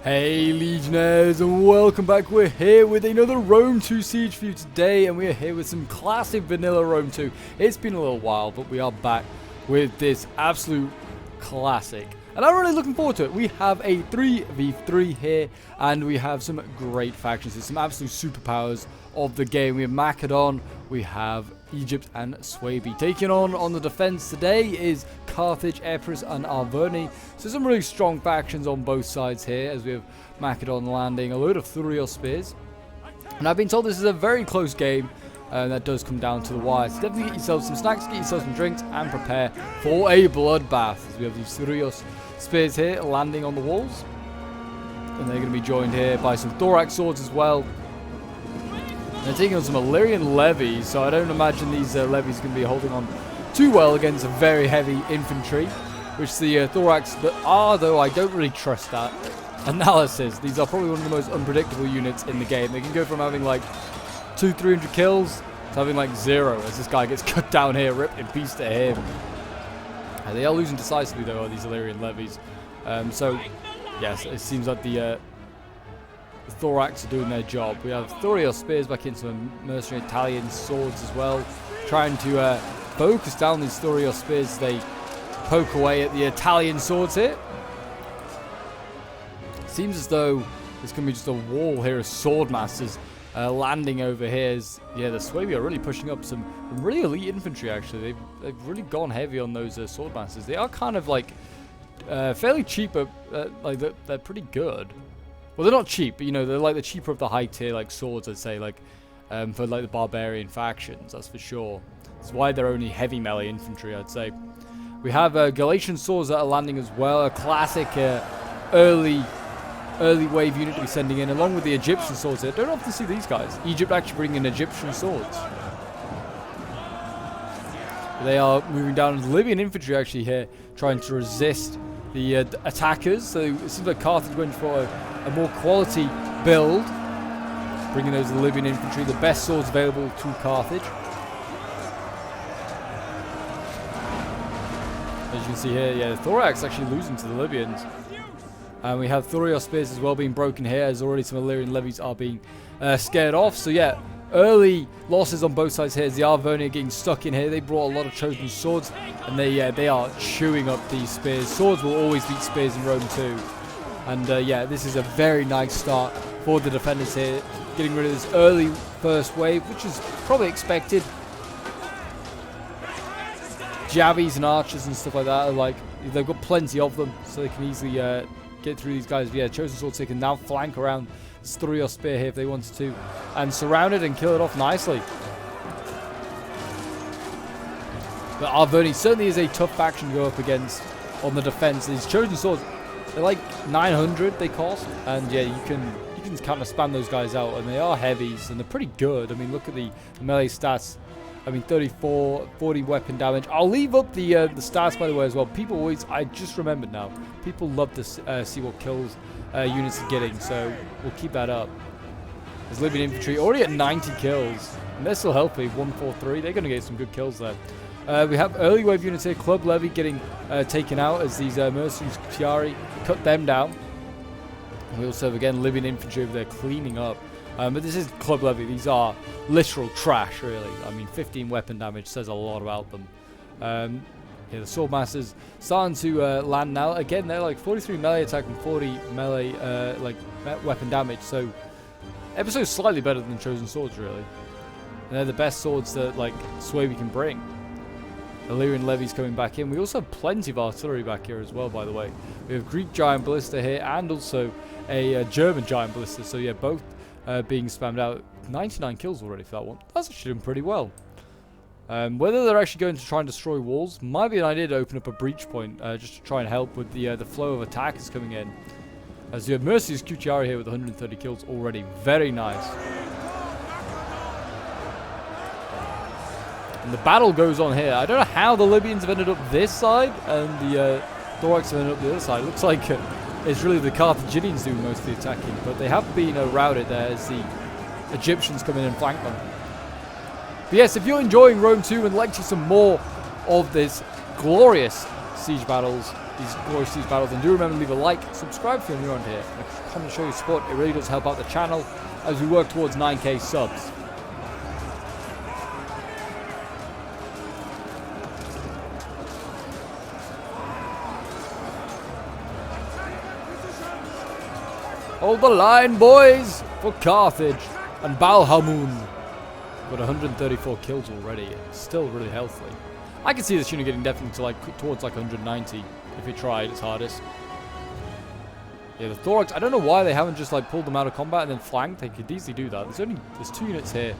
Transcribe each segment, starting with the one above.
Hey Legionnaires, and welcome back. We're here with another Rome 2 Siege for you today, and we're here with some classic vanilla Rome 2. It's been a little while, but we are back with this absolute classic. And I'm really looking forward to it. We have a 3v3 here, and we have some great factions. There's some absolute superpowers of the game. We have Macedon, we have Egypt and Suebi. Taking on the defense today is Carthage, Epirus and Arverni. So some really strong factions on both sides here, as we have Macedon landing a load of Thurios spears. And I've been told this is a very close game, and that does come down to the wire. So definitely get yourself some snacks, get yourself some drinks, and prepare for a bloodbath, as we have these Thurios spears here landing on the walls. And they're going to be joined here by some thorax swords as well. They're taking on some Illyrian levies, so I don't imagine these levies are going to be holding on too well against a very heavy infantry, which the thorax are, though I don't really trust that analysis. These are probably one of the most unpredictable units in the game. They can go from having like 200-300 kills to having like 0, as this guy gets cut down here, ripped in pieces to him. They are losing decisively though, these Illyrian levies. So yes, it seems like the thorax are doing their job. We have Thurios spears back into some mercenary Italian swords as well, trying to focus down these Thurios spears as they poke away at the Italian swords here. Seems as though there's going to be just a wall here of sword masters landing over here. As, yeah, the Suebi are really pushing up some really elite infantry. Actually, they've really gone heavy on those sword masters. They are kind of like fairly cheap, but like they're pretty good. Well, they're not cheap, but you know, they're like the cheaper of the high tier like swords, I'd say, like for like the barbarian factions, that's for sure. That's why they're only heavy melee infantry, I'd say. We have Galatian swords that are landing as well, a classic early wave unit to be sending in, along with the Egyptian swords here. Don't often see these guys. Egypt actually bringing in Egyptian swords. They are moving down. Libyan infantry actually here, trying to resist the attackers. So it seems like Carthage went for a more quality build, bringing those Libyan infantry, the best swords available to Carthage. As you can see here, yeah, the thorax actually losing to the Libyans. And we have Thurios spears as well being broken here, as already some Illyrian levies are being scared off. So yeah, early losses on both sides here, as the Arverni are getting stuck in here. They brought a lot of chosen swords, and they are chewing up these spears. Swords will always beat spears in Rome 2. And yeah, this is a very nice start for the defenders here, getting rid of this early first wave, which is probably expected. Javies and archers and stuff like that are like, they've got plenty of them, so they can easily get through these guys. But yeah, chosen swords, they can now flank around this Thurios spear here if they wanted to, and surround it and kill it off nicely. But Arverni certainly is a tough faction to go up against on the defense. These chosen swords, they're like 900 they cost, and yeah, you can kind of spam those guys out, and they are heavies and they're pretty good. I mean, look at the melee stats. I mean, 34, 40 weapon damage. I'll leave up the stats, by the way, as well. People always, I just remembered now, people love to see what kills units are getting, so we'll keep that up. There's Libyan infantry already at 90 kills, and they're still healthy, 143. They're going to get some good kills there. We have early wave units here, Club Levy getting taken out as these mercenaries, Chiari, cut them down. And we also have, again, Libyan infantry over there cleaning up. But this is Club Levy. These are literal trash, really. I mean, 15 weapon damage says a lot about them. Yeah, the Sword Masters starting to land now. Again, they're like 43 melee attack and 40 melee weapon damage. So, episode's slightly better than Chosen Swords, really. And they're the best swords that like Suebi can bring. Illyrian levies coming back in. We also have plenty of artillery back here as well, by the way. We have Greek Giant Ballista here and also a German Giant Ballista. So yeah, both being spammed out. 99 kills already for that one. That's actually doing pretty well. Whether they're actually going to try and destroy walls might be an idea to open up a breach point just to try and help with the flow of attackers coming in. As you have Mercy's Cucciari here with 130 kills already. Very nice. And the battle goes on here. I don't know how the Libyans have ended up this side and the Thorax have ended up the other side. It looks like it's really the Carthaginians doing most of the attacking, but they have been routed there as the Egyptians come in and flank them. But yes, if you're enjoying Rome 2 and like to see some more of this glorious siege battles, these glorious siege battles. And do remember to leave a like, subscribe if you're new around here, and comment to show your support. It really does help out the channel as we work towards 9k subs. Hold the line, boys, for Carthage and Balhamun. Got 134 kills already. Still really healthy. I can see this unit getting definitely to like towards like 190 if he tried its hardest. Yeah, the Thorax. I don't know why they haven't just like pulled them out of combat and then flanked. They could easily do that. There's 2 units here,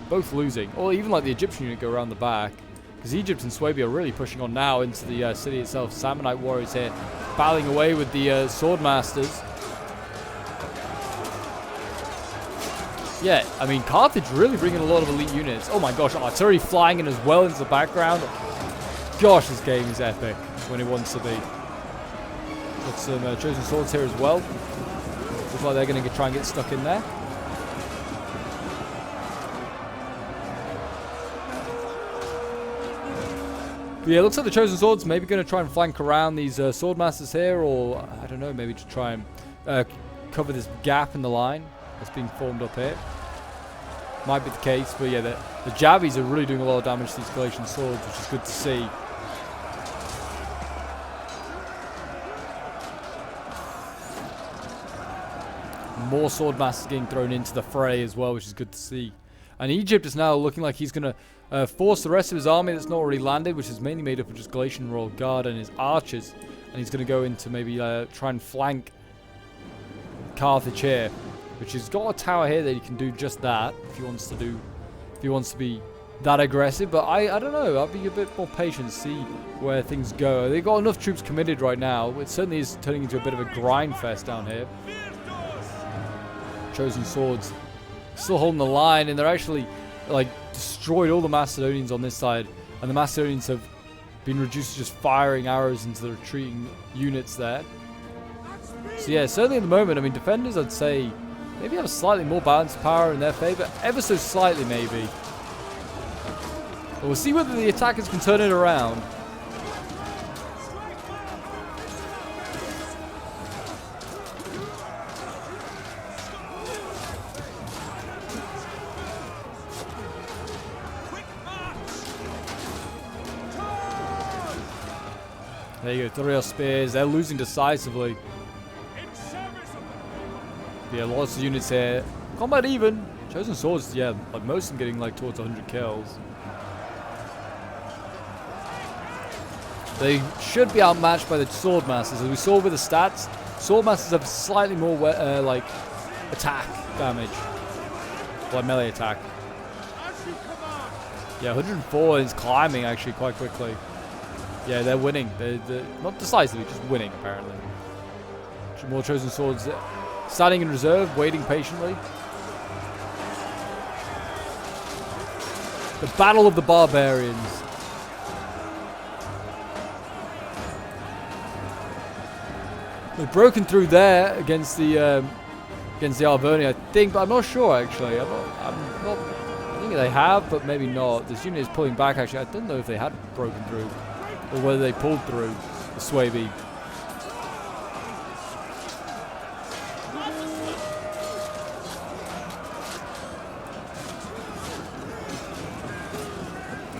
both losing. Or even like the Egyptian unit go around the back, because Egypt and Swabia are really pushing on now into the city itself. Samnite warriors here, battling away with the Swordmasters. Yeah, I mean, Carthage really bringing a lot of elite units. Oh my gosh, artillery flying in as well into the background. Gosh, this game is epic when it wants to be. Got some chosen swords here as well. Looks like they're going to try and get stuck in there. But yeah, looks like the chosen swords maybe going to try and flank around these swordmasters here, or I don't know, maybe to try and cover this gap in the line that's being formed up here. Might be the case, but yeah, the Javis are really doing a lot of damage to these Galatian swords, which is good to see. More swordmasters getting thrown into the fray as well, which is good to see. And Egypt is now looking like he's going to force the rest of his army that's not already landed, which is mainly made up of just Galatian Royal Guard and his archers. And he's going to go into maybe try and flank Carthage here, which has got a tower here that he can do just that if he wants to be that aggressive. But I don't know, I'll be a bit more patient, see where things go. They've got enough troops committed right now. It certainly is turning into a bit of a grind fest down here. Chosen swords still holding the line, and they're actually like destroyed all the Macedonians on this side, and the Macedonians have been reduced to just firing arrows into the retreating units there. So yeah, certainly at the moment, I mean, defenders, I'd say maybe have a slightly more balanced power in their favor, ever so slightly maybe. But we'll see whether the attackers can turn it around. There you go, 3 spears. They're losing decisively. Yeah, lots of units here. Combat even. Chosen swords, yeah, like most of them getting like towards 100 kills. They should be outmatched by the swordmasters, as we saw with the stats. Swordmasters have slightly more like attack damage, like melee attack. Yeah, 104 is climbing actually quite quickly. Yeah, they're winning. They're not decisively, just winning apparently. More chosen swords standing in reserve, waiting patiently. The Battle of the Barbarians. They've broken through there against the Arverni, I think, but I'm not sure actually. I'm not. I think they have, but maybe not. This unit is pulling back. Actually, I don't know if they had broken through or whether they pulled through the Swaby.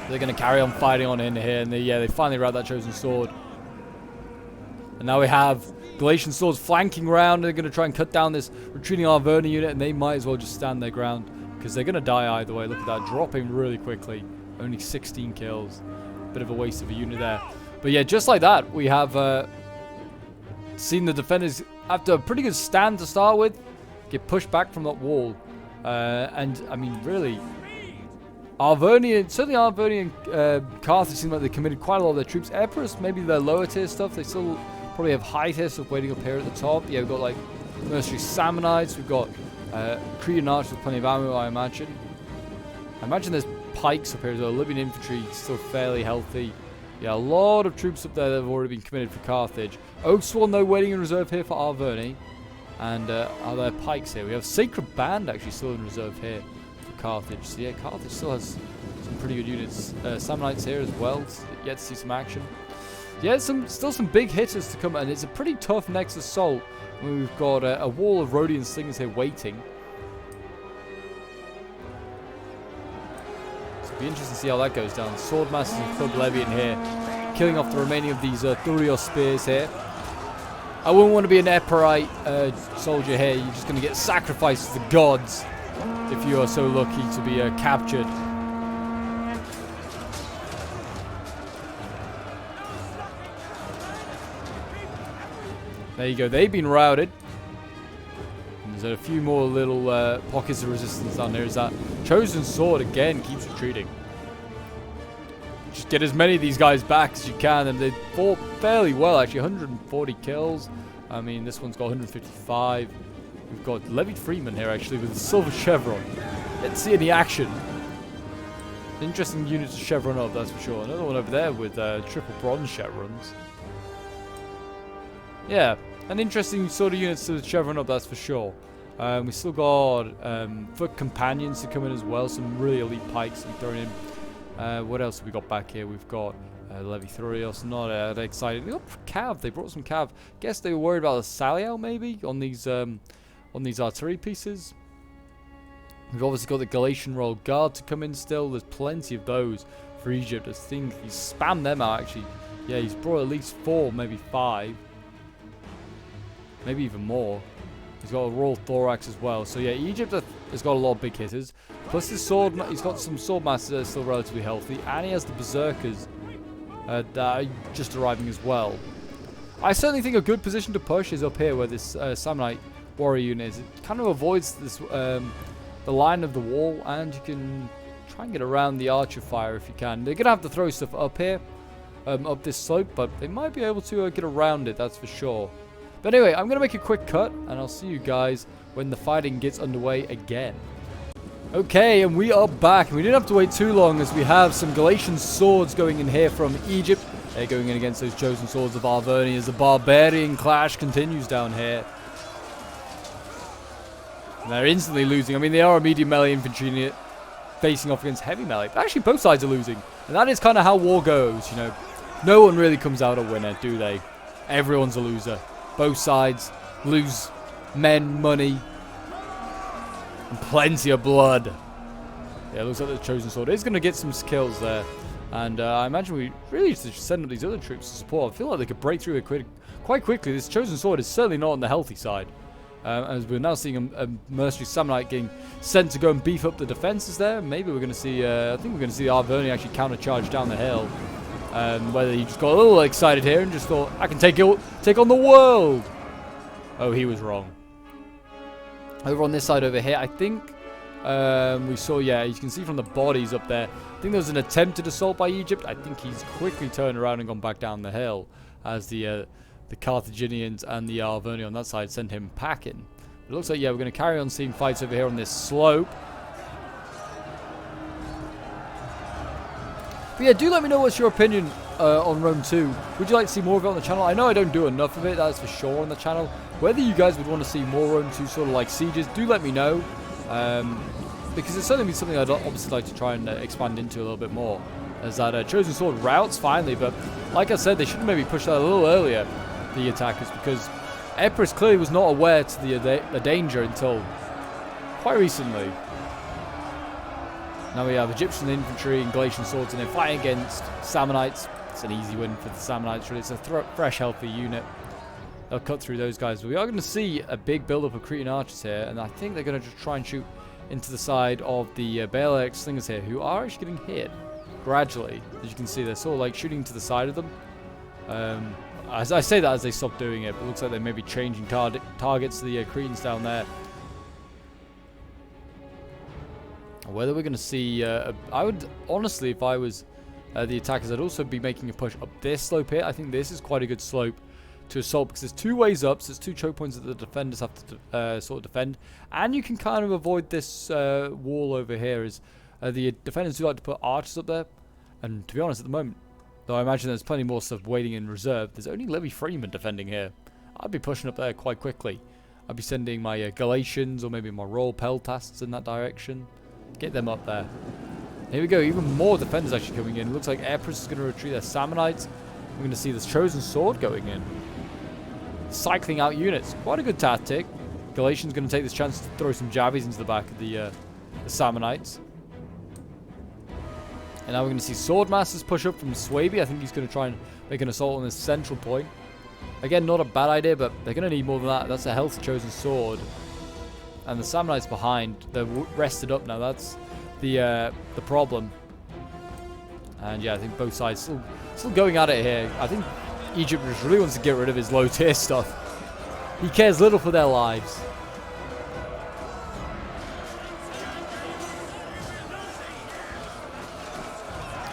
They're going to carry on fighting on in here, and they finally rout that chosen sword. And now we have Galatian swords flanking around. They're going to try and cut down this retreating Arverni unit, and they might as well just stand their ground because they're going to die either way. Look at that, dropping really quickly. Only 16 kills. Bit of a waste of a unit there. But yeah, just like that, we have seen the defenders, after a pretty good stand to start with, get pushed back from that wall. And I mean, really, certainly Arverni and Carthage seem like they committed quite a lot of their troops. Epirus, maybe their lower tier stuff, they still probably have high tier stuff waiting up here at the top. Yeah, we've got like Mercenary Samnites, we've got Cretan archers with plenty of ammo, I imagine. I imagine there's pikes up here as well. Libyan infantry still fairly healthy. Yeah, a lot of troops up there that have already been committed for Carthage. Oaksworn, though, waiting in reserve here for Arverni. And are there pikes here? We have Sacred Band actually still in reserve here for Carthage. So yeah, Carthage still has some pretty good units. Samnites here as well, yet to see some action. Yeah, still some big hitters to come, and it's a pretty tough next assault. We've got a wall of Rhodian slingers here waiting. So it'll be interesting to see how that goes down. Swordmasters and Club Levy in here, killing off the remaining of these Thurios spears here. I wouldn't want to be an Epirite soldier here. You're just going to get sacrificed to the gods if you are so lucky to be captured. There you go, they've been routed. And there's a few more little pockets of resistance down there. Is that Chosen Sword again keeps retreating. Just get as many of these guys back as you can, and they fought fairly well actually. 140 kills. I mean, this one's got 155. We've got Levied Freeman here actually with a silver chevron. Let's see any action. Interesting unit to chevron up, that's for sure. Another one over there with triple bronze chevrons. Yeah, an interesting sort of units to chevron up, that's for sure. We still got foot companions to come in as well. Some really elite pikes to be thrown in. What else have we got back here? We've got Levi Thurios. Not that excited. We got Cav. They brought some Cav. Guess they were worried about the Saliel maybe on these artillery pieces. We've obviously got the Galatian Royal Guard to come in still. There's plenty of those for Egypt. I think he's spammed them out actually. Yeah, he's brought at least 4, maybe 5. Maybe even more. He's got a Royal Thorax as well. So yeah, Egypt has got a lot of big hitters. Plus his sword, he's got some Swordmasters that are still relatively healthy. And he has the Berserkers that are just arriving as well. I certainly think a good position to push is up here where this Samnite warrior unit is. It kind of avoids this the line of the wall, and you can try and get around the archer fire if you can. They're going to have to throw stuff up here, up this slope, but they might be able to get around it, that's for sure. But anyway, I'm going to make a quick cut, and I'll see you guys when the fighting gets underway again. Okay, and we are back, and we didn't have to wait too long as we have some Galatian swords going in here from Egypt. They're going in against those chosen swords of Arverni as the barbarian clash continues down here. And they're instantly losing. I mean, they are a medium melee infantry unit facing off against heavy melee. But actually, both sides are losing. And that is kind of how war goes, you know. No one really comes out a winner, do they? Everyone's a loser. Both sides lose men, money, and plenty of blood. Yeah, it looks like the chosen sword is going to get some kills there. And I imagine we really should send up these other troops to support. I feel like they could break through it quite quickly. This chosen sword is certainly not on the healthy side. As we're now seeing a mercenary Samnite getting sent to go and beef up the defenses there. Maybe we're going to see, I think we're going to see Arverni actually countercharge down the hill. Whether he just got a little excited here and just thought, I can take on the world. Oh, he was wrong. Over on this side over here, I think we saw, yeah, you can see from the bodies up there. I think there was an attempted assault by Egypt. I think he's quickly turned around and gone back down the hill as the Carthaginians and the Arverni on that side sent him packing. It looks like, yeah, we're going to carry on seeing fights over here on this slope. But yeah, do let me know what's your opinion on Rome 2. Would you like to see more of it on the channel? I know I don't do enough of it, that's for sure, on the channel. Whether you guys would want to see more Rome 2 sort of like sieges, do let me know. Because it's certainly something I'd obviously like to try and expand into a little bit more. As that Chosen Sword routes finally, but like I said, they should have maybe pushed that a little earlier, the attackers, because Epirus clearly was not aware to the danger until quite recently. Now we have Egyptian infantry and Galatian swords, and they're fighting against Samnites. It's an easy win for the Samnites, really. It's a fresh, healthy unit. They'll cut through those guys. But we are going to see a big build-up of Cretan archers here, and I think they're going to just try and shoot into the side of the Balearic slingers here, who are actually getting hit gradually. As you can see, they're sort of like shooting to the side of them. As I say that as they stop doing it, but it looks like they may be changing targets to the Cretans down there. Whether we're going to see, I would honestly, if I was the attackers, I'd also be making a push up this slope here. I think this is quite a good slope to assault because there's 2 ways up, so there's 2 choke points that the defenders have to sort of defend, and you can kind of avoid this wall over here. As the defenders do like to put archers up there, and to be honest, at the moment, though I imagine there's plenty more stuff waiting in reserve, there's only Levi Freeman defending here. I'd be pushing up there quite quickly. I'd be sending my Galatians or maybe my Royal Peltasts in that direction. Get them up there. Here we go, even more defenders actually coming in. It looks like Epirus is going to retreat their Samnites. We're going to see this Chosen Sword going in. Cycling out units. Quite a good tactic. Galatian's going to take this chance to throw some jabbies into the back of the Sammonites. And now we're going to see Swordmasters push up from Swaby. I think he's going to try and make an assault on this central point. Again, not a bad idea, but they're going to need more than that. That's a health Chosen Sword. And the Sammonites behind, they're rested up now. That's the problem. And yeah, I think both sides still going at it here. I think Egypt just really wants to get rid of his low tier stuff. He cares little for their lives.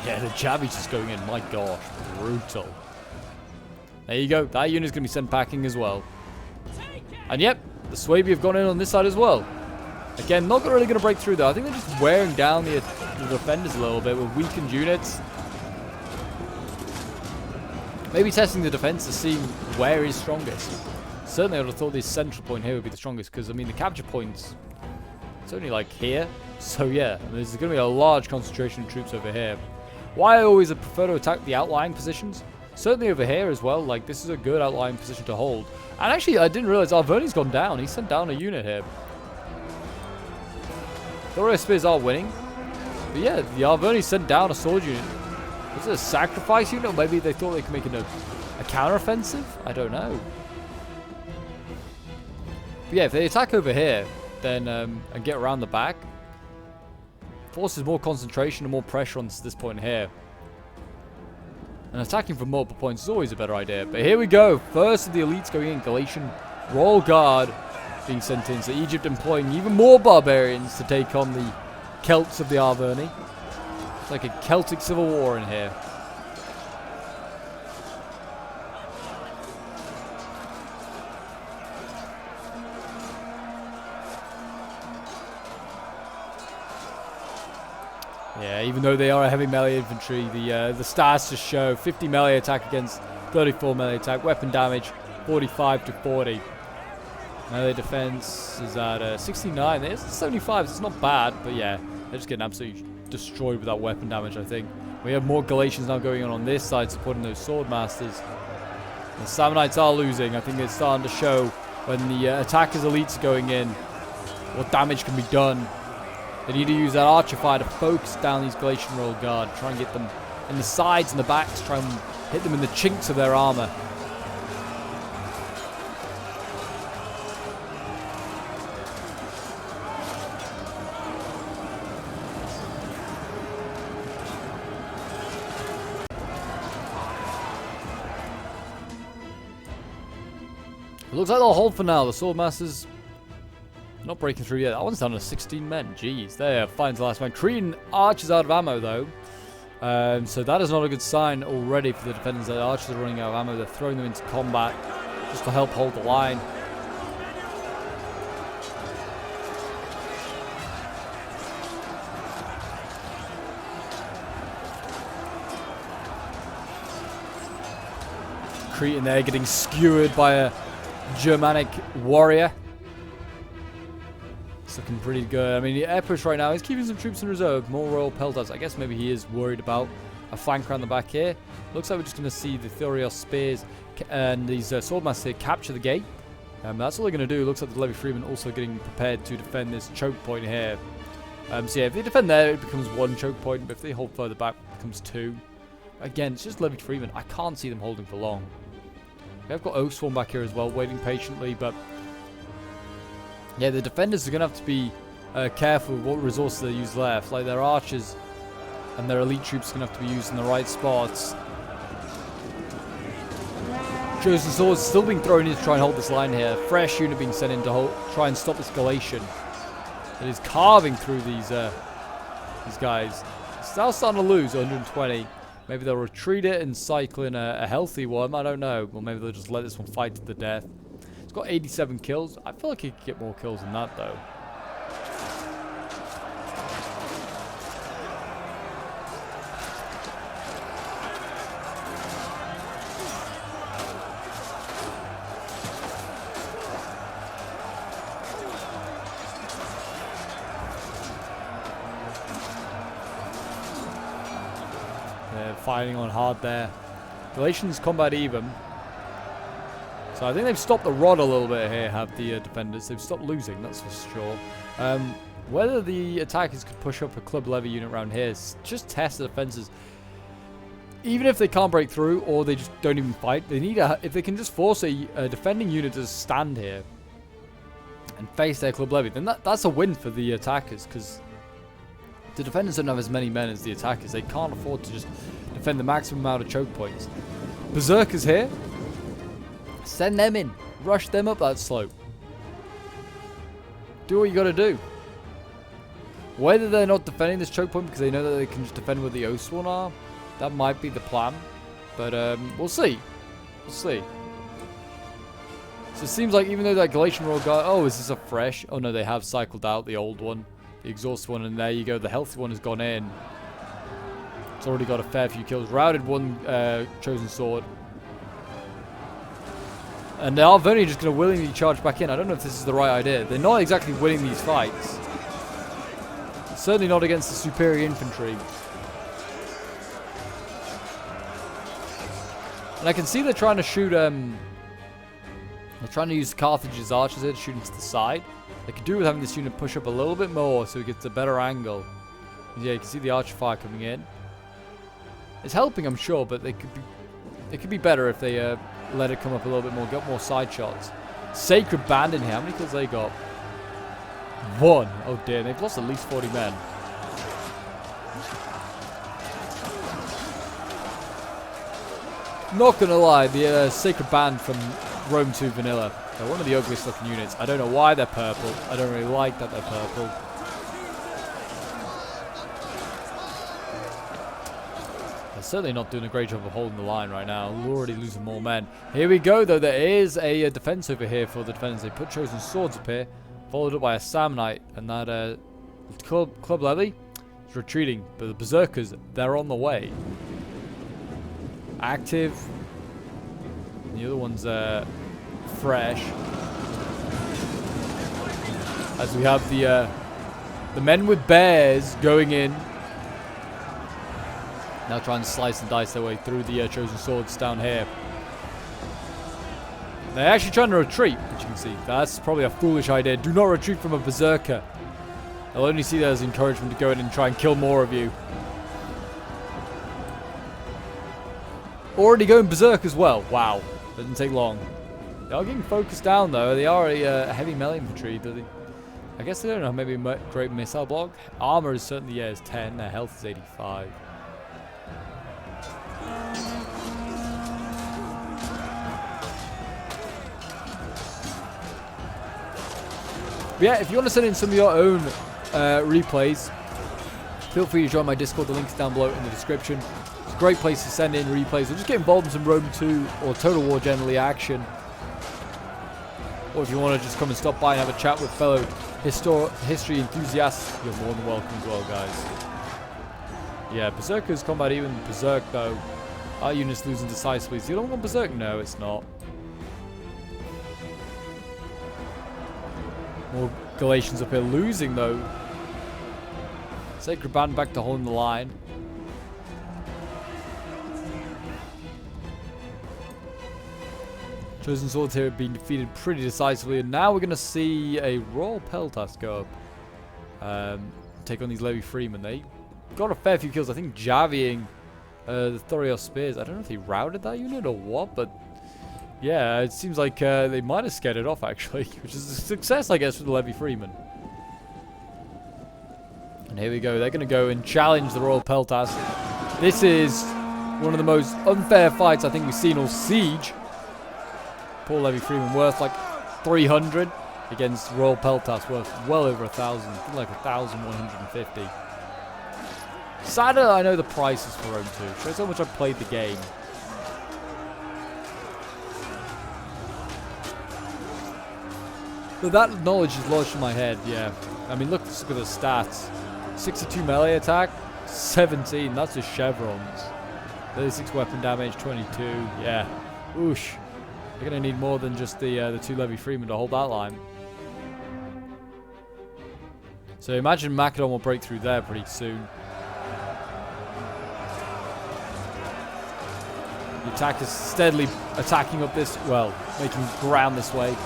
Yeah, the Javi's just going in. My gosh, brutal. There you go. That unit's going to be sent packing as well. And yep, the Swaby have gone in on this side as well. Again, not really going to break through though. I think they're just wearing down the defenders a little bit with weakened units. Maybe testing the defense to see where is strongest. Certainly I would have thought this central point here would be the strongest because, I mean, the capture points, it's only like here. So yeah, there's going to be a large concentration of troops over here. Why I always prefer to attack the outlying positions. Certainly over here as well. Like, this is a good outlying position to hold. And actually, I didn't realize Arverni's gone down. He sent down a unit here. The Royal Spears are winning. But yeah, the Arverni sent down a sword unit. Was it a sacrifice unit? Or maybe they thought they could make it a counter-offensive? I don't know. But yeah, if they attack over here, then and get around the back, forces more concentration and more pressure on this point here. And attacking from multiple points is always a better idea. But here we go. First of the elites going in. Galatian Royal Guard being sent in. So Egypt employing even more barbarians to take on the Celts of the Arverni. It's like a Celtic civil war in here. Yeah, even though they are a heavy melee infantry, the stats just show 50 melee attack against 34 melee attack, weapon damage 45 to 40. Melee defense is at 69. It's 75. So it's not bad, but yeah, they're just getting absolutely destroyed with that weapon damage. I think we have more Galatians now going on this side, supporting those Swordmasters. The Sammonites are losing. I think it's starting to show when the attackers' elites are going in, what damage can be done. They need to use that archer fire to focus down these Galatian Royal Guard. Try and get them in the sides and the backs. Try and hit them in the chinks of their armor. It looks like they'll hold for now. The Swordmasters not breaking through yet. That one's down to 16 men. Jeez, there finds the last man. Cretan archers out of ammo though. So that is not a good sign already for the defenders. The archers are running out of ammo. They're throwing them into combat just to help hold the line. Cretan there getting skewered by a Germanic warrior. It's looking pretty good. I mean, the air push right now is keeping some troops in reserve. More Royal Peltars. I guess maybe he is worried about a flank around the back here. Looks like we're just going to see the Thurios Spears and these Swordmasters here capture the gate. That's all they're going to do. Looks like the Levy Freeman also getting prepared to defend this choke point here. So yeah, if they defend there, it becomes one choke point. But if they hold further back, it becomes two. Again, it's just Levy Freeman. I can't see them holding for long. I've got Oak Swarm back here as well, waiting patiently, but yeah, the defenders are going to have to be careful with what resources they use left. Like their archers and their elite troops are going to have to be used in the right spots. Chosen Swords still being thrown in to try and hold this line here. Fresh unit being sent in to try and stop this Galatian. It is carving through these guys. It's now starting to lose 120. Maybe they'll retreat it and cycle in a healthy one. I don't know. Or maybe they'll just let this one fight to the death. It's got 87 kills. I feel like he could get more kills than that, though. They're fighting on hard there. Galatians combat even. So I think they've stopped the rod a little bit here, have the defenders. They've stopped losing, that's for sure. Whether the attackers could push up a club levy unit around here, just test the defenses. Even if they can't break through or they just don't even fight, they need if they can just force a defending unit to stand here and face their club levy, then that's a win for the attackers, because the defenders don't have as many men as the attackers. They can't afford to just defend the maximum amount of choke points. Berserkers here. Send them in. Rush them up that slope. Do what you gotta do. Whether they're not defending this choke point because they know that they can just defend where the Oathsworn are, that might be the plan. But we'll see. We'll see. So it seems like even though that Galatian Royal Guard... Oh, is this a fresh? Oh no, they have cycled out the old one. The exhaust one, and there you go. The healthy one has gone in. It's already got a fair few kills. Routed one chosen sword. And they are only just going to willingly charge back in. I don't know if this is the right idea. They're not exactly winning these fights. Certainly not against the superior infantry. And I can see they're trying to shoot... they're trying to use Carthage's archers here to shoot into the side. They could do with having this unit push up a little bit more so it gets a better angle. And yeah, you can see the archer fire coming in. It's helping, I'm sure, but they could be better if they let it come up a little bit more, get more side shots. Sacred Band in here. How many kills they got? 1. Oh dear, they've lost at least 40 men. Not gonna lie, the Sacred Band from Rome 2 Vanilla, they're one of the ugliest looking units. I don't know why they're purple. I don't really like that they're purple. They're certainly not doing a great job of holding the line right now. We're already losing more men. Here we go, though. There is a defense over here for the defenders. They put chosen swords up here, followed up by a Samnite, and that club levy is retreating. But the Berserkers, they're on the way. Active. And the other one's fresh. As we have the men with bears going in. Now trying to slice and dice their way through the chosen swords down here. They're actually trying to retreat, which you can see. That's probably a foolish idea. Do not retreat from a berserker. They'll only see that as encouragement to go in and try and kill more of you. Already going berserk as well. Wow. Doesn't take long. They are getting focused down though. They are a heavy melee infantry. I guess they don't have maybe a great missile block. Armor is certainly, yeah, is 10. Their health is 85. But yeah, if you want to send in some of your own replays, feel free to join my Discord. The link's down below in the description. It's a great place to send in replays. Or just get involved in some Rome 2 or Total War generally action. Or if you want to just come and stop by and have a chat with fellow history enthusiasts, you're more than welcome as well, guys. Yeah, Berserkers combat even. Berserk, though. Our unit's losing decisively. Is the other one Berserk? No, it's not. More Galatians up here losing, though. Sacred Band back to holding the line. Chosen Swords here being defeated pretty decisively. And now we're going to see a Royal Peltas go up. Take on these Levy Freemen. They got a fair few kills. I think Javying the Thorios Spears. I don't know if he routed that unit or what, but yeah, it seems like they might have scared it off, actually, which is a success, I guess, for the Levy Freemen. And here we go. They're going to go and challenge the Royal Peltas. This is one of the most unfair fights I think we've seen all siege. Poor Levy Freeman worth like 300 against Royal Peltas worth well over 1,000. I think like 1,150. Sadder, I know the prices for Rome 2. Shows how much I've played the game. But that knowledge is lodged in my head, yeah. I mean, look at the stats. 62 melee attack, 17. That's just chevrons. 36 weapon damage, 22. Yeah. Oosh. They're going to need more than just the two Levy Freemen to hold that line. So imagine Macedon will break through there pretty soon. The attackers steadily attacking up this, well, making ground this way.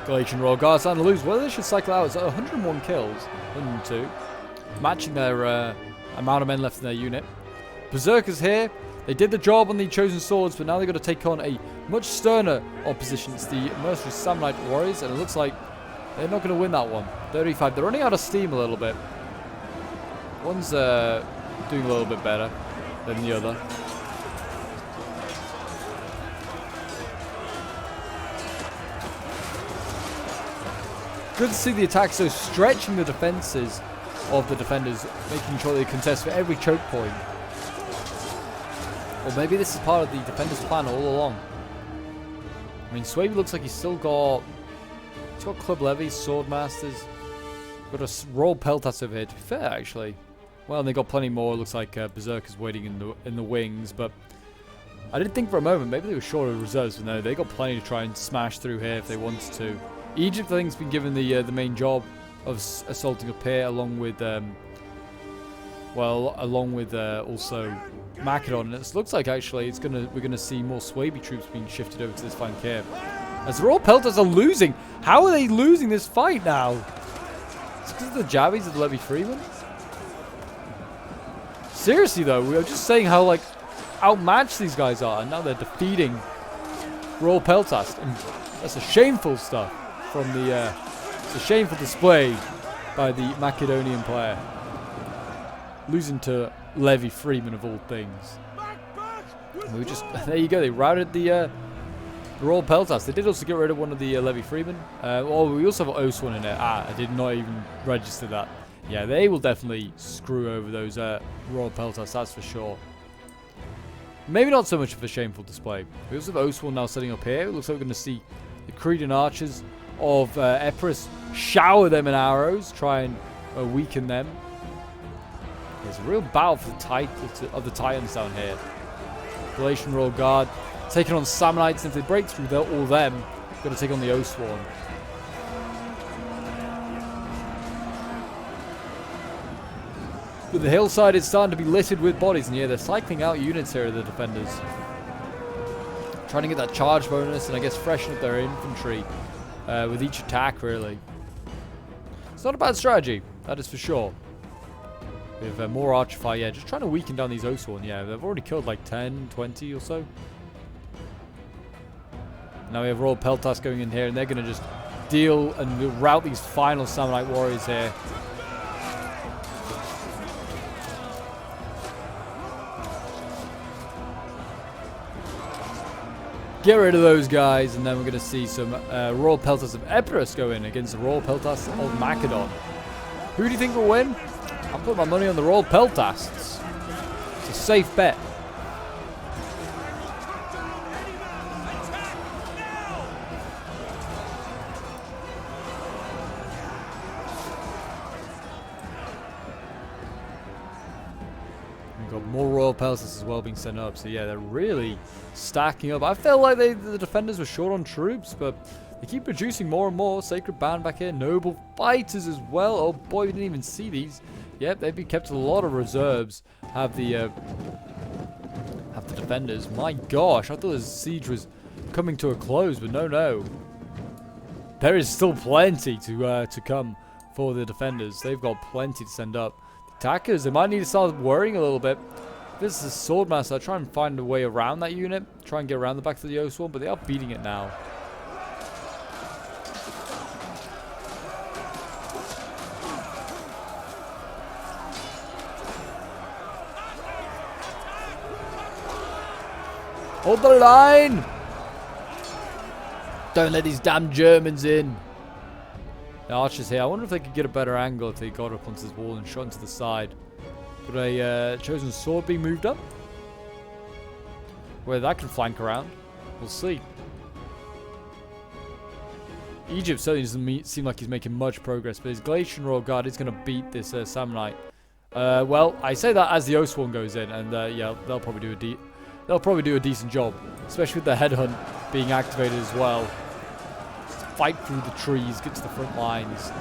Galatian Royal Guard starting to lose. Well, they should cycle out. It's 101 kills, 102. Matching their amount of men left in their unit. Berserkers here. They did the job on the Chosen Swords, but now they've got to take on a much sterner opposition. It's the Mercenary Samnite Warriors, and it looks like they're not going to win that one. 35. They're running out of steam a little bit. One's doing a little bit better than the other. Good to see the attacks, so stretching the defenses of the defenders, making sure they contest for every choke point. Or maybe this is part of the defenders' plan all along. I mean, Swaby looks like he's still got... He's got Club Levies, Sword Masters. Got a Royal Peltas over here, to be fair, actually. Well, and they got plenty more. Looks like Berserkers waiting in the wings, but... I did think for a moment, maybe they were short of reserves, but no, they got plenty to try and smash through here if they wanted to. Egypt, I think, has been given the main job of assaulting up here, along with, also Macedon. And it looks like actually we're gonna see more Swaby troops being shifted over to this flank here. As the Royal Peltas are losing. How are they losing this fight now? It's because of the Jabbies of the Levy Freeman. Seriously though, we were just saying how like outmatched these guys are, and now they're defeating Royal Peltas. And that's a shameful stuff. From the, it's a shameful display by the Macedonian player. Losing to Levy Freeman of all things. And we just, there you go, they routed the Royal Peltas. They did also get rid of one of the Levy Freemen. Oh, we also have Oswan in there. Ah, I did not even register that. Yeah, they will definitely screw over those Royal Peltas, that's for sure. Maybe not so much of a shameful display. We also have Oswan now setting up here. It looks like we're going to see the Cretan archers of Epirus shower them in arrows, try and weaken them. There's a real battle for the Titans down here. Galatian Royal Guard taking on Samnites, and if they break through, they're all them. Got to take on the Oswan. But the hillside is starting to be littered with bodies, and yeah, they're cycling out units here of the defenders. Trying to get that charge bonus, and I guess freshen up their infantry. With each attack, really. It's not a bad strategy, that is for sure. We have more archer fire, yeah, just trying to weaken down these Oswan. Yeah, they've already killed like 10, 20 or so. Now we have Royal Peltas going in here, and they're going to just deal and rout these final Samnite warriors here. Get rid of those guys, and then we're going to see some Royal Peltas of Epirus go in against the Royal Peltas of Macedon. Who do you think will win? I'll put my money on the Royal Peltas. It's a safe bet. Got more Royal Peltas as well being sent up, so yeah, they're really stacking up. I felt like the defenders were short on troops, but they keep producing more and more. Sacred Band back here, Noble Fighters as well. Oh boy, we didn't even see these. Yep, they've been kept a lot of reserves. Have the defenders. My gosh, I thought the siege was coming to a close, but no. There is still plenty to come for the defenders. They've got plenty to send up. Attackers, they might need to start worrying a little bit. This is Swordmaster. Try and find a way around that unit. Try and get around the back of the Oswan, but they are beating it now. Hold the line! Don't let these damn Germans in. The archers here. I wonder if they could get a better angle if they got up onto this wall and shot into the side. Could a Chosen Sword be moved up? Where that can flank around. We'll see. Egypt certainly doesn't seem like he's making much progress, but his Galatian Royal Guard is going to beat this Samnite Well, I say that as the Oathsworn goes in, and yeah, they'll probably do a decent job, especially with the headhunt being activated as well. Just fight through the trees, get to the front lines.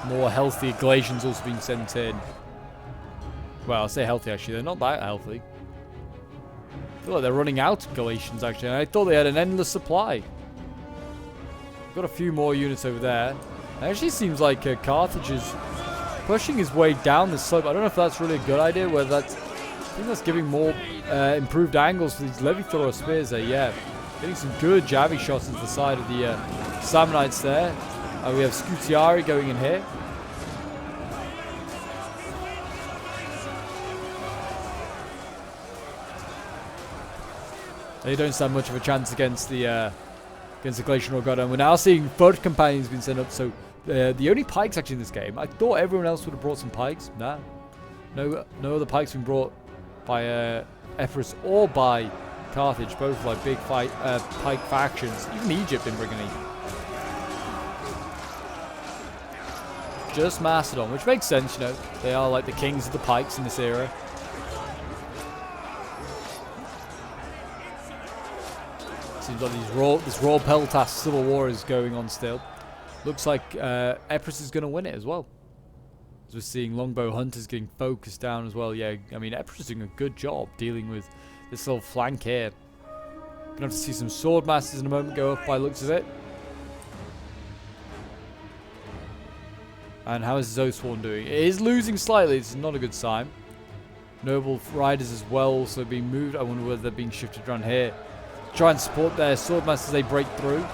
More healthy Galatians also being sent in. Well, I'll say healthy actually. They're not that healthy. I feel like they're running out of Galatians actually. And I thought they had an endless supply. Got a few more units over there. It actually seems like Carthage is pushing his way down the slope. I don't know if that's really a good idea. Whether that's, I think that's giving more improved angles for these Levy Thrower spears there. Yeah, getting some good jabby shots into the side of the Samnites there. We have Scutiari going in here. They don't stand much of a chance against the Galatian Orgada. And we're now seeing Foot Companions being sent up. So the only pikes actually in this game. I thought everyone else would have brought some pikes. Nah. No other pikes being brought by Epirus or by Carthage. Both like big pike factions. Even Egypt didn't bring any. Just Macedon, which makes sense, you know. They are like the kings of the pikes in this era. Seems like this raw Peltas civil war is going on still. Looks like Epirus is going to win it as well. As we're seeing longbow hunters getting focused down as well. Yeah, I mean, Epirus is doing a good job dealing with this little flank here. Gonna have to see some sword masters in a moment go up by the looks of it. And how is Oathsworn doing? It is losing slightly. It's not a good sign. Noble riders as well also being moved. I wonder whether they're being shifted around here. Try and support their swordmasters as they break through.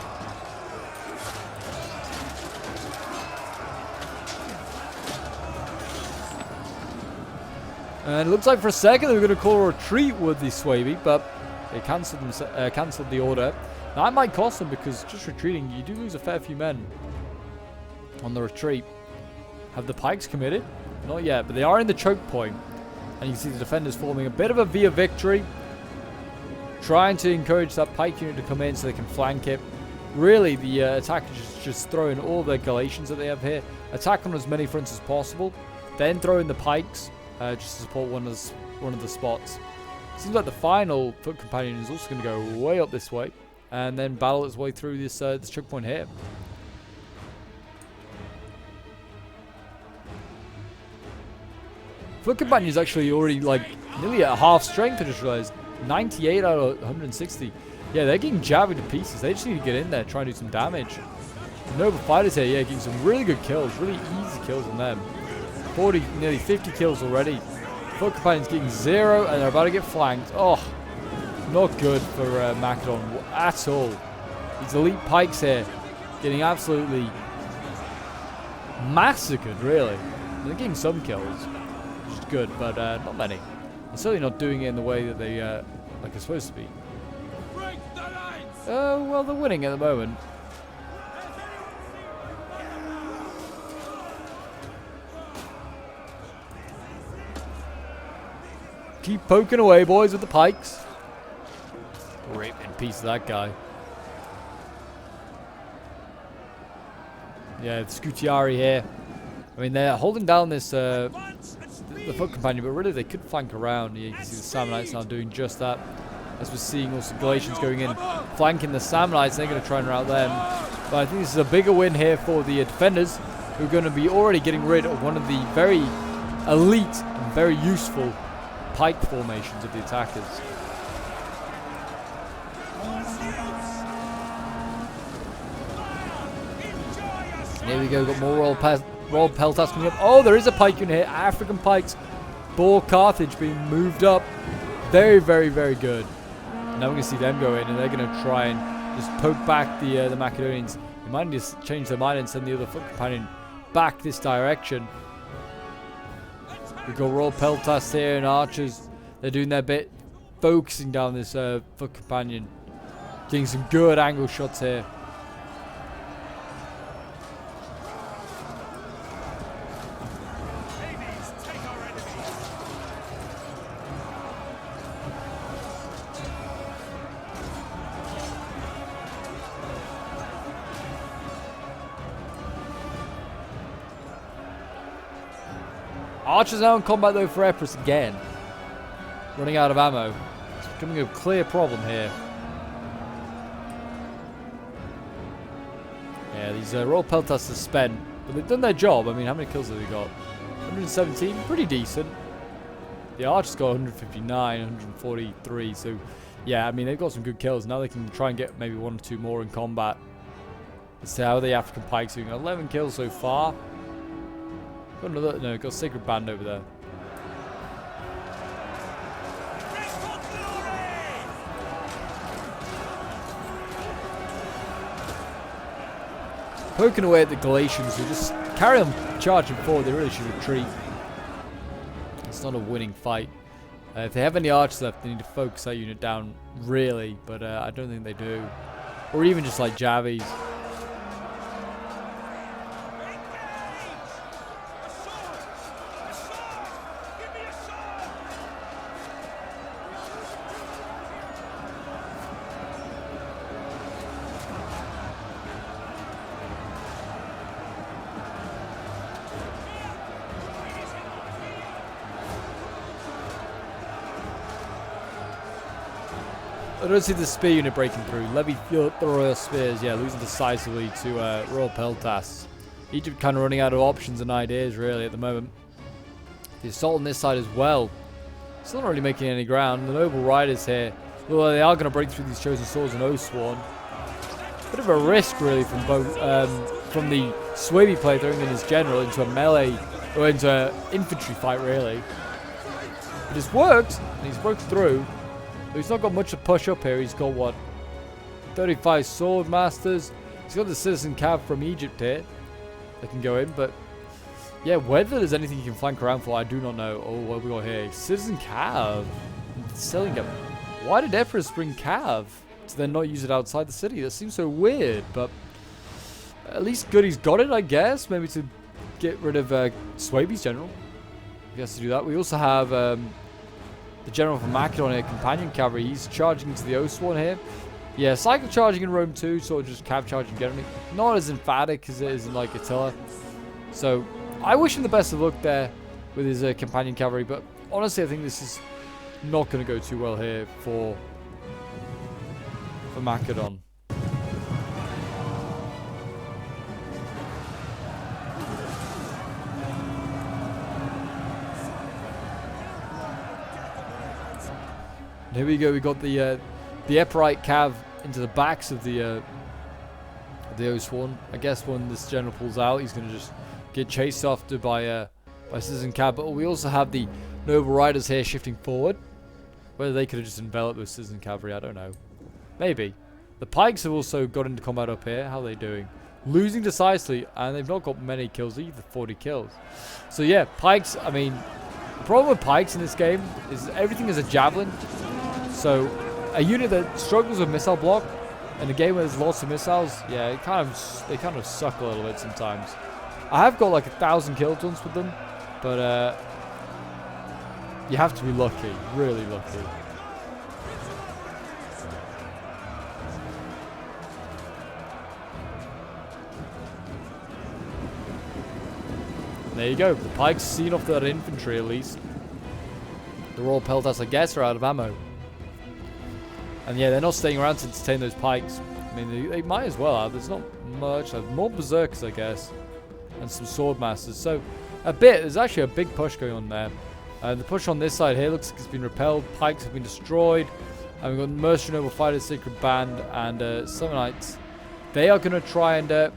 And it looks like for a second they were going to call a retreat with the Swaby, but they cancelled the order. Now, that might cost them because just retreating, you do lose a fair few men on the retreat. Have the pikes committed? Not yet, but they are in the choke point. And you can see the defenders forming a bit of a via victory. Trying to encourage that pike unit to come in so they can flank it. Really, the attackers just throw in all their Galatians that they have here. Attack on as many fronts as possible. Then throw in the pikes just to support one of the spots. Seems like the final foot companion is also going to go way up this way. And then battle its way through this choke point here. Foot companion is actually already like nearly at half strength, I just realized. 98 out of 160. Yeah, they're getting jabbed to pieces. They just need to get in there, try and do some damage. Noble fighters here, yeah, getting some really good kills, really easy kills on them. 40, nearly 50 kills already. Foot companions getting 0, and they're about to get flanked. Oh, not good for Macedon at all. These elite pikes here getting absolutely massacred, really. They're getting some kills, which is good, but not many. They're certainly not doing it in the way that they like are supposed to be. Well, they're winning at the moment. Keep poking away, boys, with the pikes. Rip in peace that guy. Yeah, the Scutiari here. I mean, they're holding down this the foot companion, but really they could flank around. Yeah, you can see the Samnites now doing just that. As we're seeing also Galatians going in, flanking the Samnites. They're going to try and rout them. But I think this is a bigger win here for the defenders, who are going to be already getting rid of one of the very elite and very useful pike formations of the attackers. And here we go, got more Royal Peltas coming up. Oh, there is a pike unit here. African pikes. Boar Carthage being moved up. Very, very, very good. And now we're going to see them go in, and they're going to try and just poke back the Macedonians. They might just change their mind and send the other foot companion back this direction. We've got Royal Peltas here and archers. They're doing their bit, focusing down this foot companion. Getting some good angle shots here. Archers now in combat though for Epirus again. Running out of ammo. It's becoming a clear problem here. Yeah, these Royal Peltas are spent, but they've done their job. I mean, how many kills have they got? 117, pretty decent. The Archers got 159, 143, so yeah, I mean, they've got some good kills. Now they can try and get maybe 1 or 2 more in combat. Let's see how the African Pikes doing. 11 kills so far. Got another, no, got a Sacred Band over there. Poking away at the Galatians, who just carry on charging forward. They really should retreat. It's not a winning fight. If they have any archers left, they need to focus that unit down, really. But I don't think they do. Or even just like Javis. I don't see the spear unit breaking through. Levy the Royal Spears, yeah, losing decisively to Royal Peltas. Egypt kind of running out of options and ideas, really, at the moment. The assault on this side as well. Still not really making any ground. The Noble Riders here, although they are going to break through these Chosen Swords and Oathsworn. Bit of a risk, really, from both from the Swaby player throwing in his general into a melee, or into an infantry fight, really. But it's worked, and he's broke through. He's not got much to push up here. He's got, what, 35 sword masters. He's got the citizen cav from Egypt here that can go in, but yeah, whether there's anything you can flank around for, I do not know. Oh, what have we got here? Citizen cav. Selling him. Why did Epirus bring cav to then not use it outside the city? That seems so weird, but at least good he's got it, I guess. Maybe to get rid of Swaby's general. He has to do that. We also have the general from Macedon here, companion cavalry. He's charging into the Oathsworn here. Yeah, cycle charging in Rome 2, sort of just cav charging generally. Not as emphatic as it is in like Attila. So I wish him the best of luck there with his companion cavalry, but honestly I think this is not going to go too well here for Macedon. Here we go. We got the Epirite cav into the backs of the Oathsworn. I guess when this general pulls out, he's going to just get chased after by citizen cav. But we also have the Noble Riders here shifting forward. Whether they could have just enveloped with citizen cavalry, I don't know. Maybe. The Pikes have also got into combat up here. How are they doing? Losing decisively, and they've not got many kills either. 40 kills. So yeah, Pikes. I mean, the problem with Pikes in this game is everything is a javelin. So, a unit that struggles with missile block, in a game where there's lots of missiles, yeah, they kind of suck a little bit sometimes. I have got like 1,000 kill tons with them, but you have to be lucky, really lucky. There you go, the Pikes seen off that infantry at least. The Royal Peltas, I guess, are out of ammo. And yeah, they're not staying around to entertain those Pikes. I mean, they might as well have. There's not much. More Berserkers, I guess. And some Swordmasters. So, there's actually a big push going on there. The push on this side here looks like it's been repelled. Pikes have been destroyed. And we've got Mercenary Noble Fighters, Sacred Band, and Summonites. They are going to try and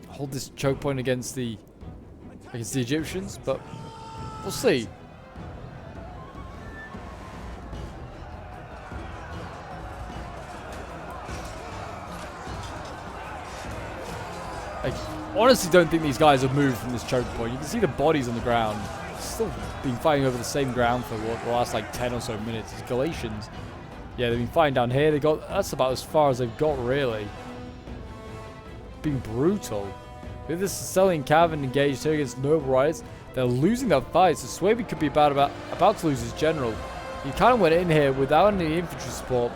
hold this choke point against the Egyptians. But we'll see. I honestly don't think these guys have moved from this choke point. You can see the bodies on the ground. Still been fighting over the same ground for what, the last like 10 or so minutes. It's Galatians. Yeah, they've been fighting down here. That's about as far as they've got, really. Being brutal. With this Sicilian cav engaged here against Noble Riders, they're losing that fight. So Swaby could be about to lose his general. He kind of went in here without any infantry support.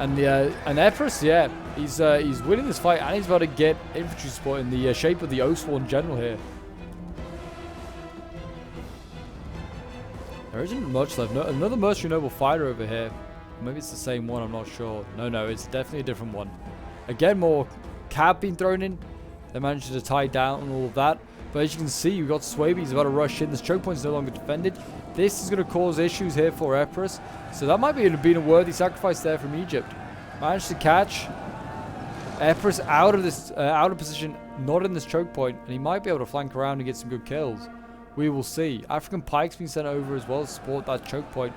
And Epirus, yeah, he's winning this fight, and he's about to get infantry support in the shape of the Oathsworn General here. There isn't much left. No, another mercenary noble fighter over here. Maybe it's the same one, I'm not sure. No, it's definitely a different one. Again, more cab being thrown in. They managed to tie down and all of that. But as you can see, we've got Swaby. He's about to rush in. This choke point is no longer defended. This is going to cause issues here for Epirus. So that might be a worthy sacrifice there from Egypt. Managed to catch Epirus out of this out of position, not in this choke point, and he might be able to flank around and get some good kills. We will see. African Pike's been sent over as well to support that choke point.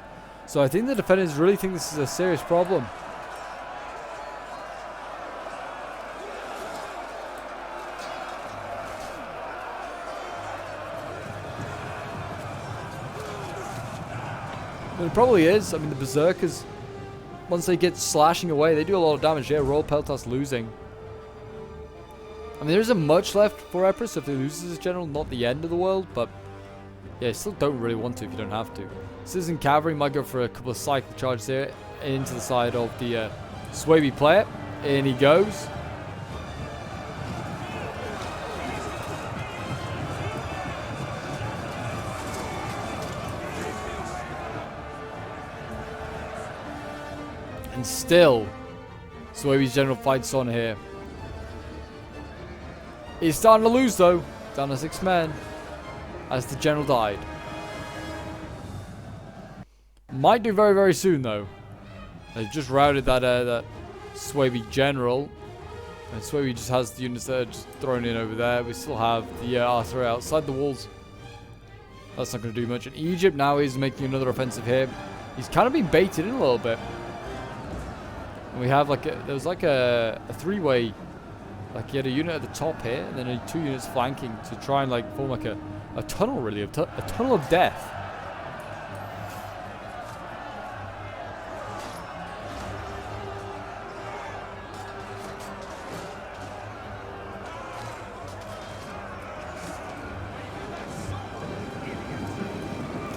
So I think the defenders really think this is a serious problem. But it probably is. I mean, the Berserkers, once they get slashing away, they do a lot of damage. Yeah, Royal Peltas losing. I mean, there isn't much left for Epirus. So if he loses his general, not the end of the world, but yeah, you still don't really want to if you don't have to. Citizen Cavalry might go for a couple of cycle charges here into the side of the Swaby player. In he goes. And still, Swaby's general fights on here. He's starting to lose though. Down to 6 men. As the general died. Might do very, very soon though. They've just routed that Swaby general. And Swaby just has the units that are just thrown in over there. We still have the artillery outside the walls. That's not going to do much. And Egypt now is making another offensive here. He's kind of been baited in a little bit. And we have there was like a 3-way. Like he had a unit at the top here, and then 2 units flanking to try and like form like a tunnel, really, a tunnel of death.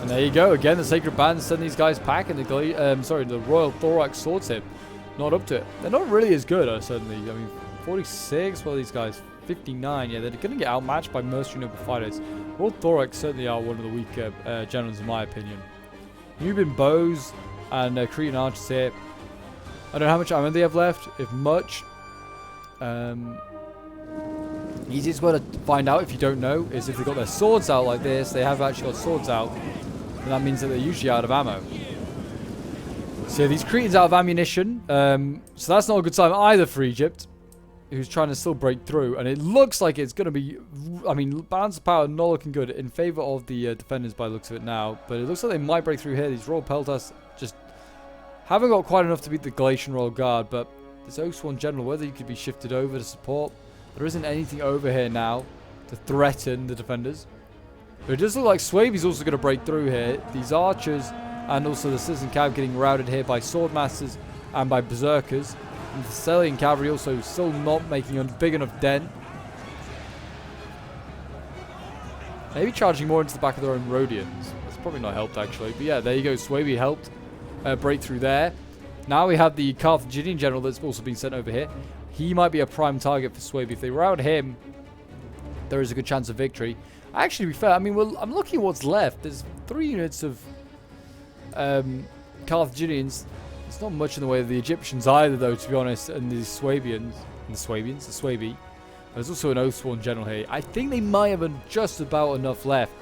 And there you go again. The Sacred Band send these guys packing. The Royal Thorax Swords here, not up to it. They're not really as good, certainly. I mean, 46. Well, these guys 59. Yeah, they're going to get outmatched by mercenary noble fighters. Royal Thorax certainly are one of the weaker generals in my opinion. Nubian bows and Cretan archers here. I don't know how much armor they have left, if much. Easiest way to find out if you don't know is if they've got their swords out like this. They have actually got swords out, and that means that they're usually out of ammo. So these Cretans out of ammunition, so that's not a good sign either for Egypt, who's trying to still break through. And it looks like it's going to be, I mean, balance of power not looking good in favor of the defenders by the looks of it now. But it looks like they might break through here. These Royal Peltas just haven't got quite enough to beat the Galatian Royal Guard. But this Oathsworn General, whether he could be shifted over to support, there isn't anything over here now to threaten the defenders. But it does look like Swaby's also going to break through here. These archers and also the Citizen Cav getting routed here by Swordmasters and by Berserkers. And the Thessalian Cavalry also still not making a big enough dent. Maybe charging more into the back of their own Rhodians. That's probably not helped actually. But yeah, there you go. Swaby helped break through there. Now we have the Carthaginian general that's also been sent over here. He might be a prime target for Swaby. If they rout him, there is a good chance of victory. Actually, to be fair, I mean, I'm looking at what's left. There's 3 units of Carthaginians. It's not much in the way of the Egyptians either, though, to be honest, and the Swabians. The Swaby. There's also an Oathsworn general here. I think they might have just about enough left,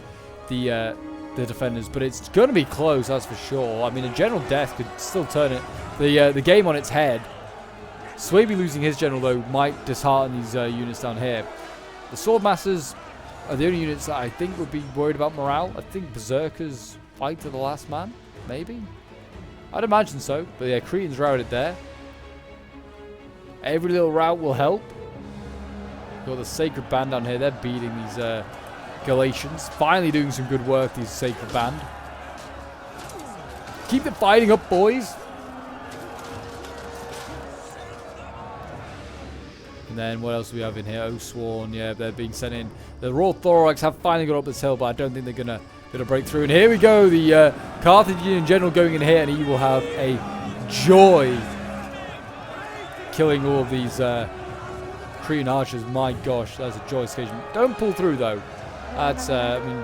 the defenders, but it's going to be close, that's for sure. I mean, a general death could still turn it the game on its head. Swaby losing his general, though, might dishearten these units down here. The Swordmasters are the only units that I think would be worried about morale. I think Berserkers fight to the last man, maybe? I'd imagine so, but yeah, Cretans routed there. Every little rout will help. Got the Sacred Band down here, they're beating these Galatians. Finally doing some good work, these Sacred Band. Keep the fighting up, boys. And then what else do we have in here? Oathsworn, yeah, they're being sent in. The Royal Thorax have finally got up this hill, but I don't think they're gonna break through. And here we go, the Carthaginian general going in here, and he will have a joy killing all of these Cretan archers. My gosh, that's a joyous occasion. Don't pull through though. That's I mean,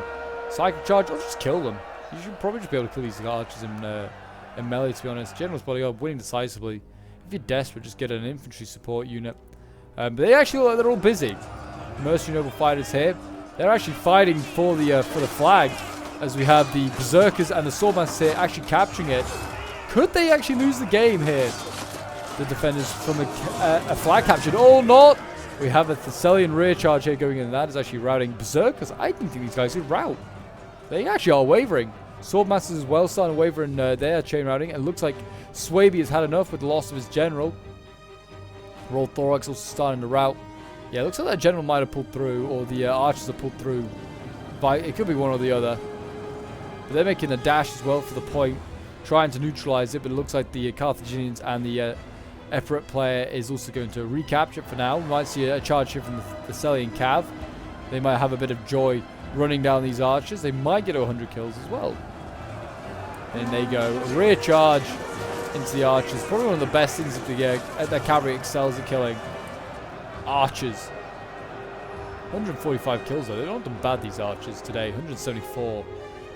psychic charge, or just kill them. You should probably just be able to kill these archers in melee, to be honest. General's bodyguard winning decisively. If you're desperate, just get an infantry support unit. But they actually look like they're all busy. Mercenary noble fighters here. They're actually fighting for the flag, as we have the berserkers and the swordmasters here actually capturing it. Could they actually lose the game here? The defenders from a flag captured or not. We have a Thessalian rear charge here going in, and that is actually routing berserkers. I didn't think these guys could rout. They actually are wavering. Swordmasters as well starting to waver in their chain routing. It looks like Swaby has had enough with the loss of his general. Royal Thorax also starting to rout. Yeah, it looks like that general might have pulled through, or the archers have pulled through. It could be one or the other. But they're making a dash as well for the point, trying to neutralize it, but it looks like the Carthaginians and the Epirot player is also going to recapture it for now. We might see a charge here from the Thessalian Cav. They might have a bit of joy running down these archers. They might get 100 kills as well. And they go. A rear charge into the archers. Probably one of the best things that their cavalry excels at killing. Archers. 145 kills though. They've not done bad, these archers, today. 174.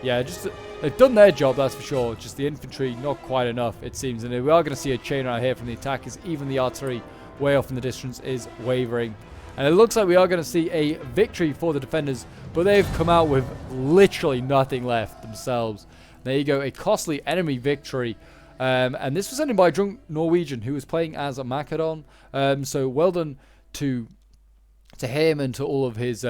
Yeah, just they've done their job, that's for sure. Just the infantry, not quite enough, it seems. And we are going to see a chain right here from the attackers. Even the artillery, way off in the distance, is wavering. And it looks like we are going to see a victory for the defenders, but they've come out with literally nothing left themselves. There you go, a costly enemy victory. And this was ended by a drunk Norwegian who was playing as a Macedon. So well done to him and to all of his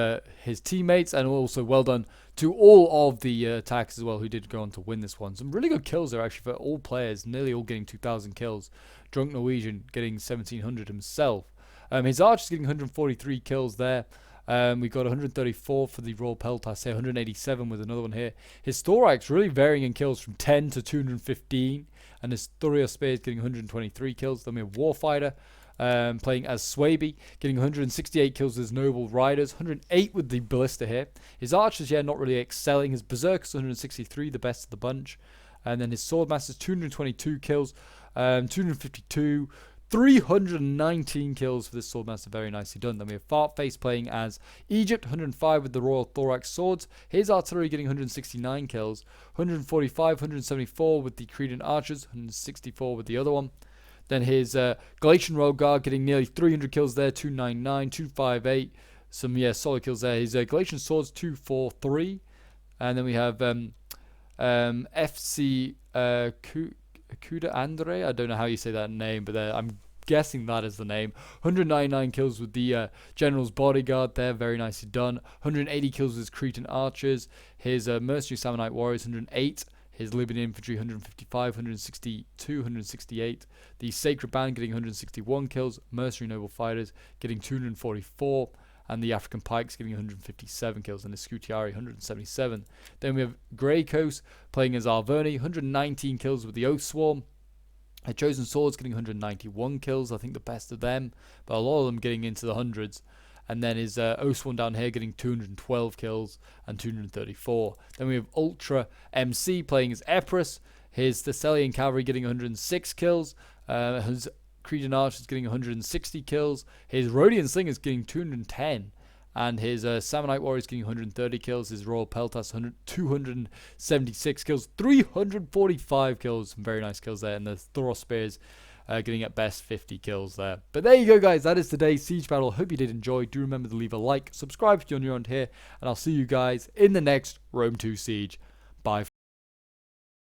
teammates, and also well done to all of the attackers as well, who did go on to win this one. Some really good kills there actually for all players, nearly all getting 2,000 kills. Drunk Norwegian getting 1,700 himself. His archers getting 143 kills there. We got 134 for the Royal Peltas here, 187 with another one here. His Thorax really varying in kills from 10 to 215, and his Thoria Spears getting 123 kills. Then we have Warfighter playing as Swaby, getting 168 kills with his Noble Riders, 108 with the Ballista here. His Archers, yeah, not really excelling. His Berserkers, 163, the best of the bunch. And then his Swordmasters, 222 kills, 252, 319 kills for this Swordmaster, very nicely done. Then we have Fartface playing as Egypt, 105 with the Royal Thorax Swords. His Artillery getting 169 kills, 145, 174 with the Cretan Archers, 164 with the other one. Then his Galatian Royal Guard getting nearly 300 kills there, 299, 258. Some, yeah, solid kills there. His Galatian Swords, 243. And then we have FC Kuda Andre. I don't know how you say that name, but I'm guessing that is the name. 199 kills with the General's Bodyguard there, very nicely done. 180 kills with his Cretan Archers. His Mercenary Samnite Warriors, 108. His Libyan Infantry, 155, 162, 168. The Sacred Band getting 161 kills. Mercenary Noble Fighters getting 244. And the African Pikes getting 157 kills. And the Scutiari, 177. Then we have Grey Coast playing as Arverni, 119 kills with the Oath Swarm. The Chosen Swords getting 191 kills, I think the best of them. But a lot of them getting into the hundreds. And then his Oath Swarm down here getting 212 kills and 234. Then we have Ultra MC playing as Epirus. His Thessalian Cavalry getting 106 kills. His Cretan Archers getting 160 kills. His Rhodian Slingers getting 210. And his Samnite Warriors getting 130 kills. His Royal Peltas 276 kills. 345 kills. Some very nice kills there. And the Thoros Spears getting at best 50 kills there. But there you go, guys. That is today's siege battle. Hope you did enjoy. Do remember to leave a like, subscribe if you're new around here, and I'll see you guys in the next Rome 2 siege. Bye.